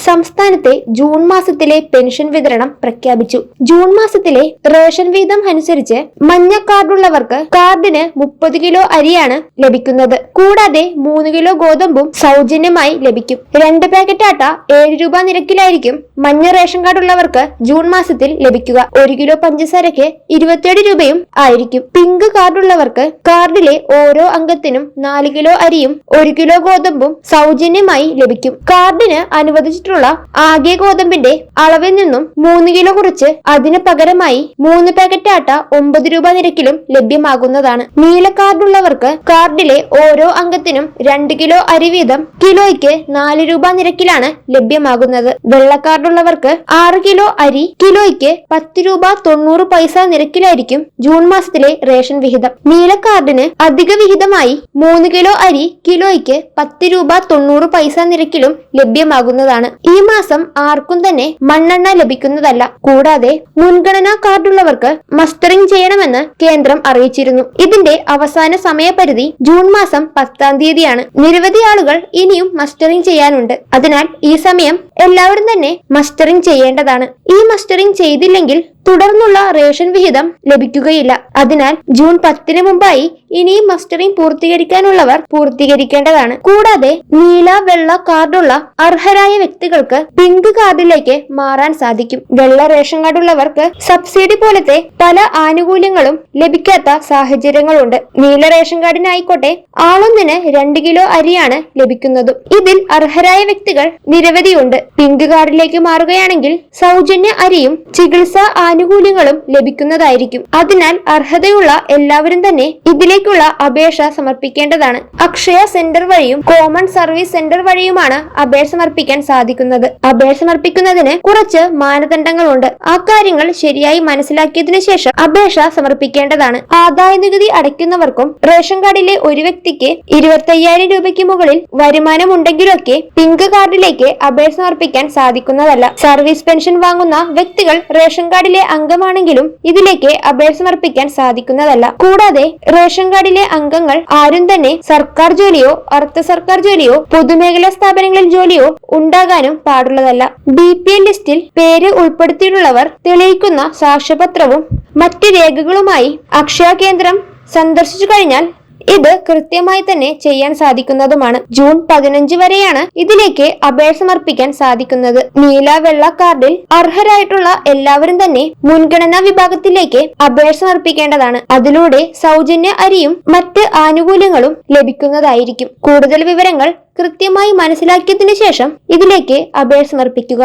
സംസ്ഥാനത്തെ ജൂൺ മാസത്തിലെ പെൻഷൻ വിതരണം പ്രഖ്യാപിച്ചു. ജൂൺ മാസത്തിലെ റേഷൻ വീതം അനുസരിച്ച് മഞ്ഞ കാർഡുള്ളവർക്ക് കാർഡിന് 30 കിലോ അരിയാണ് ലഭിക്കുന്നത്. കൂടാതെ 3 കിലോ ഗോതമ്പും സൗജന്യമായി ലഭിക്കും. 2 പാക്കറ്റ് ആട്ട 7 രൂപ നിരക്കിലായിരിക്കും മഞ്ഞ റേഷൻ കാർഡുള്ളവർക്ക് ജൂൺ മാസത്തിൽ ലഭിക്കുക. 1 കിലോ പഞ്ചസാരയ്ക്ക് 27 രൂപയും ആയിരിക്കും. പിങ്ക് കാർഡുള്ളവർക്ക് കാർഡിലെ ഓരോ അംഗത്തിനും 4 കിലോ അരിയും 1 കിലോ ഗോതമ്പും സൗജന്യമായി ലഭിക്കും. കാർഡിന് അനുവദിച്ചിട്ടുള്ള ആകെ ഗോതമ്പിന്റെ അളവിൽ നിന്നും 3 കിലോ കുറച്ച് അതിന് പകരമായി 3 പാക്കറ്റ് ആട്ട 9 രൂപ നിരക്കിലും ലഭ്യമാകുന്നതാണ്. നീല കാർഡുള്ളവർക്ക് കാർഡിലെ ഓരോ അംഗത്തിനും 2 കിലോ അരി വീതം കിലോയ്ക്ക് 4 രൂപ നിരക്കിലാണ് ലഭ്യമാകുന്നത്. വെള്ള കാർഡുള്ളവർക്ക് 6 കിലോ അരി കിലോയ്ക്ക് 10 രൂപ 90 പൈസ നിരക്കിലായിരിക്കും ജൂൺ മാസത്തിലെ റേഷൻ വിഹിതം. നീല കാർഡിന് അധിക വിഹിതമായി 3 കിലോ അരി കിലോയ്ക്ക് 10 രൂപ 90 പൈസ നിരക്കിലും ലഭ്യമാകുന്നതാണ്. ഈ മാസം ആർക്കും തന്നെ മണ്ണെണ്ണ ലഭിക്കുന്നതല്ല. കൂടാതെ മുൻഗണനാ കാർഡുള്ളവർക്ക് മസ്റ്ററിംഗ് ചെയ്യണമെന്ന് കേന്ദ്രം അറിയിച്ചിരുന്നു. ഇതിന്റെ അവസാന സമയപരിധി ജൂൺ മാസം 10-ാം തീയതിയാണ്. നിരവധി ആളുകൾ ഇനിയും മസ്റ്ററിംഗ് ചെയ്യാനുണ്ട്. അതിനാൽ ഈ സമയം എല്ലാവരും തന്നെ മസ്റ്ററിംഗ് ചെയ്യേണ്ടതാണ്. ഈ മസ്റ്ററിംഗ് ചെയ്തില്ലെങ്കിൽ തുടർന്നുള്ള റേഷൻ വിഹിതം ലഭിക്കുകയില്ല. അതിനാൽ ജൂൺ 10-ന് മുമ്പായി ഇനിയും മസ്റ്ററിംഗ് പൂർത്തീകരിക്കാനുള്ളവർ പൂർത്തീകരിക്കേണ്ടതാണ്. കൂടാതെ നീല വെള്ള കാർഡുള്ള അർഹരായ വ്യക്തികൾക്ക് പിങ്ക് കാർഡിലേക്ക് മാറാൻ സാധിക്കും. വെള്ള റേഷൻ കാർഡുള്ളവർക്ക് സബ്സിഡി പോലത്തെ പല ആനുകൂല്യങ്ങളും ലഭിക്കാത്ത സാഹചര്യങ്ങളുണ്ട്. നീല റേഷൻ കാർഡിനായിക്കോട്ടെ ആളൊന്നിന് 2 കിലോ അരിയാണ് ലഭിക്കുന്നതും. ഇതിൽ അർഹരായ വ്യക്തികൾ നിരവധിയുണ്ട്. പിങ്ക് കാർഡിലേക്ക് മാറുകയാണെങ്കിൽ സൗജന്യ അരിയും ചികിത്സാ ആനുകൂല്യങ്ങളും ലഭിക്കുന്നതായിരിക്കും. അതിനാൽ അർഹതയുള്ള എല്ലാവരും തന്നെ ഇതിലേക്കുള്ള അപേക്ഷ സമർപ്പിക്കേണ്ടതാണ്. അക്ഷയ സെന്റർ വഴിയും കോമൺ സർവീസ് സെന്റർ വഴിയുമാണ് അപേക്ഷ സമർപ്പിക്കാൻ സാധിക്കുന്നത്. അപേക്ഷ സമർപ്പിക്കുന്നതിന് കുറച്ച് മാനദണ്ഡങ്ങളുണ്ട്. ആ കാര്യങ്ങൾ ശരിയായി മനസ്സിലാക്കിയതിനു ശേഷം അപേക്ഷ സമർപ്പിക്കേണ്ടതാണ്. ആദായ നികുതി അടയ്ക്കുന്നവർക്കും റേഷൻ കാർഡിലെ ഒരു വ്യക്തിക്ക് 25,000 രൂപയ്ക്ക് മുകളിൽ വരുമാനം ഉണ്ടെങ്കിലൊക്കെ പിങ്ക് കാർഡിലേക്ക് അപേക്ഷ സമർപ്പിക്കാൻ സാധിക്കുന്നതല്ല. സർവീസ് പെൻഷൻ വാങ്ങുന്ന വ്യക്തികൾ റേഷൻ കാർഡിലെ അംഗമാണെങ്കിലും ഇതിലേക്ക് അപേക്ഷ സമർപ്പിക്കാൻ സാധിക്കുന്നതല്ല. കൂടാതെ റേഷൻ കാർഡിലെ അംഗങ്ങൾ ആരും തന്നെ സർക്കാർ ജോലിയോ അർദ്ധ സർക്കാർ ജോലിയോ പൊതുമേഖലാ സ്ഥാപനങ്ങളിൽ ജോലിയോ ഉണ്ടാകാനും പാടുള്ളതല്ല. BPL ലിസ്റ്റിൽ പേര് ഉൾപ്പെടുത്തിയിട്ടുള്ളവർ തെളിയിക്കുന്ന സാക്ഷ്യപത്രവും മറ്റ് രേഖകളുമായി അക്ഷയ കേന്ദ്രം സന്ദർശിച്ചു കഴിഞ്ഞാൽ ഇത് കൃത്യമായി തന്നെ ചെയ്യാൻ സാധിക്കുന്നതുമാണ്. ജൂൺ 15 വരെയാണ് ഇതിലേക്ക് അപേക്ഷ സമർപ്പിക്കാൻ സാധിക്കുന്നത്. നീല വെള്ള കാർഡിൽ അർഹരായിട്ടുള്ള എല്ലാവരും തന്നെ മുൻഗണനാ വിഭാഗത്തിലേക്ക് അപേക്ഷ സമർപ്പിക്കേണ്ടതാണ്. അതിലൂടെ സൗജന്യ അരിയും മറ്റ് ആനുകൂല്യങ്ങളും ലഭിക്കുന്നതായിരിക്കും. കൂടുതൽ വിവരങ്ങൾ കൃത്യമായി മനസ്സിലാക്കിയതിനു ശേഷം ഇതിലേക്ക് അപേക്ഷ സമർപ്പിക്കുക.